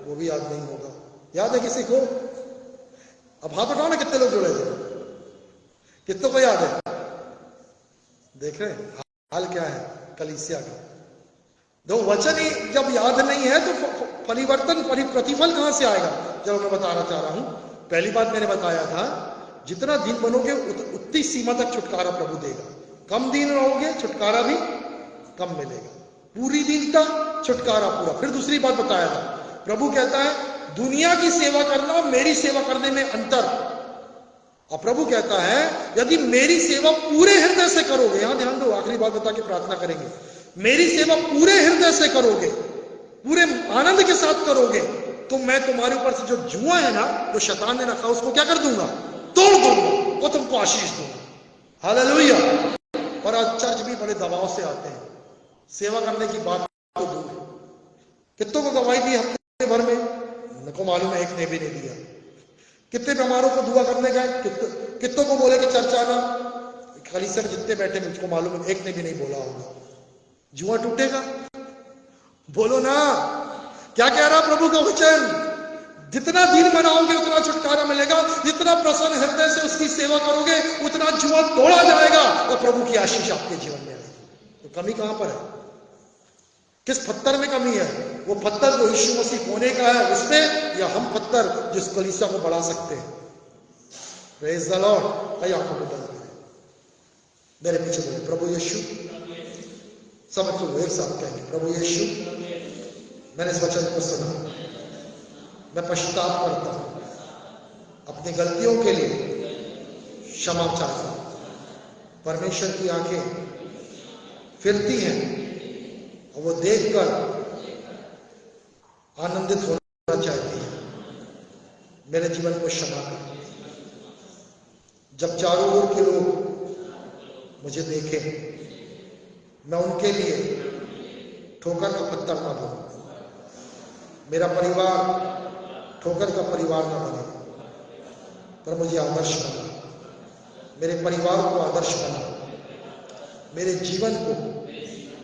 वो भी याद नहीं होगा। याद है किसी को? अब हाथ उठाओ ना, कितने लोग जुड़े थे? कितनों को याद है? देख रहे हैं हाल क्या है कलीसिया का? दो वचन ही जब याद नहीं है तो परिवर्तन प्रतिफल कहां से आएगा? चलो मैं बताना चाह रहा हूं। पहली बात मैंने बताया था, जितना दिन बनोगे उतनी सीमा तक छुटकारा प्रभु देगा। कम दिन रहोगे छुटकारा भी कम मिलेगा, पूरी दीनता छुटकारा पूरा। फिर दूसरी बात बताया था, प्रभु कहता है दुनिया की सेवा करना और मेरी सेवा करने में अंतर। और प्रभु कहता है यदि मेरी सेवा पूरे हृदय से करोगे, यहां ध्यान दो, आखिरी बात बता के प्रार्थना करेंगे, मेरी सेवा पूरे हृदय से करोगे, पूरे आनंद के साथ करोगे, तो मैं तुम्हारे ऊपर से जो जुआ है ना, जो शैतान ने रखा, उसको क्या कर दूंगा? तोड़ दूंगा, वो तुमको आशीष दूंगा। हालेलुया। और आज चर्च भी बड़े दबाव से आते हैं, सेवा करने की बात तो दूर। कितनों को गवाही दी हफ्ते भर में? उनको मालूम है, एक ने भी नहीं दिया। कितने बीमारों को दुआ करने गए? कितनों को बोले कि चर्च आना? कलीसिया में जितने बैठे मुझको मालूम है एक ने भी नहीं बोला होगा। जुआ टूटेगा? बोलो ना, क्या कह रहा प्रभु का वचन? जितना दिन बनाओगे उतना छुटकारा मिलेगा, जितना प्रसन्न हृदय से उसकी सेवा करोगे उतना जुआ तोड़ा जाएगा और प्रभु की आशीष आपके जीवन में आएगी। तो कमी कहां पर है? किस पत्थर में कमी है? वो पत्थर जो यीशु मसीह होने का है उसमें, या हम पत्थर जिस कलीसिया को बढ़ा सकते हैं? Praise the Lord. आइए आंखों को बंद करें, मेरे पीछे बोले प्रभु यीशु। सब लोग एक साथ कहेंगे, प्रभु यीशु मैंने इस वचन को सुना, मैं पश्चाताप करता हूं, अपनी गलतियों के लिए क्षमा चाहता हूं। परमेश्वर की आंखें फिरती हैं और वो देखकर आनंदित होना चाहती है, मेरे जीवन को क्षमा कर। जब चारों ओर के लोग मुझे देखें, मैं उनके लिए ठोकर का पत्थर ना बनूं, मेरा परिवार ठोकर का परिवार ना बने, पर मुझे आदर्श बना, मेरे परिवार को आदर्श बना, मेरे जीवन को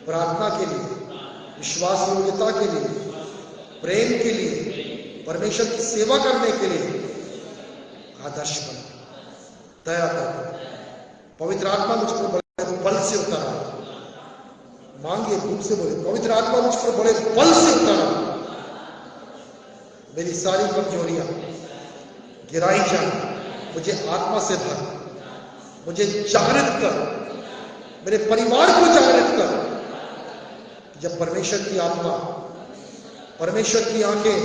प्रार्थना के लिए, विश्वास योग्यता के लिए, प्रेम के लिए, परमेश्वर की सेवा करने के लिए आदर्श बना। दया कर, पवित्र आत्मा मुझ पर बड़े बल से उतरा, मांगिए, धूप से बोले, पवित्र आत्मा मुझ पर बड़े बल से उतरा, मेरी सारी कमजोरियां गिराई जाए, मुझे आत्मा से भर, मुझे जागृत कर, मेरे परिवार को जागृत कर। जब परमेश्वर की आत्मा, परमेश्वर की आंखें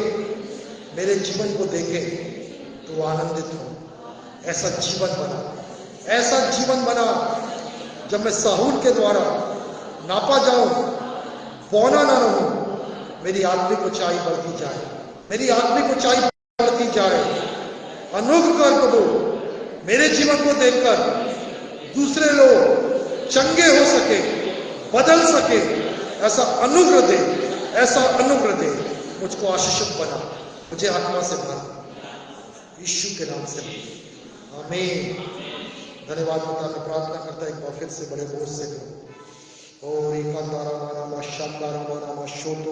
मेरे जीवन को देखें तो वो आनंदित हो। ऐसा जीवन बना, ऐसा जीवन बना जब मैं साहूल के द्वारा नापा जाऊं, पौना ना रहूं, मेरी आत्मिक ऊंचाई बढ़ती जाए, मेरी आत्मिक ऊंचाई बढ़ती जाए। अनुग्रह कर प्रभु, मेरे जीवन को देखकर दूसरे लोग चंगे हो सके, बदल सके, ऐसा अनुग्रह दे, ऐसा अनुग्रह दे। मुझको आशीषित बना, मुझे आत्मा से भर, यीशु के नाम से आमीन। धन्यवाद पिता, मैं प्रार्थना करता एक बार फिर से बड़े बोझ से करूं। और एक अंधारा माना, शानदार माना, शोतो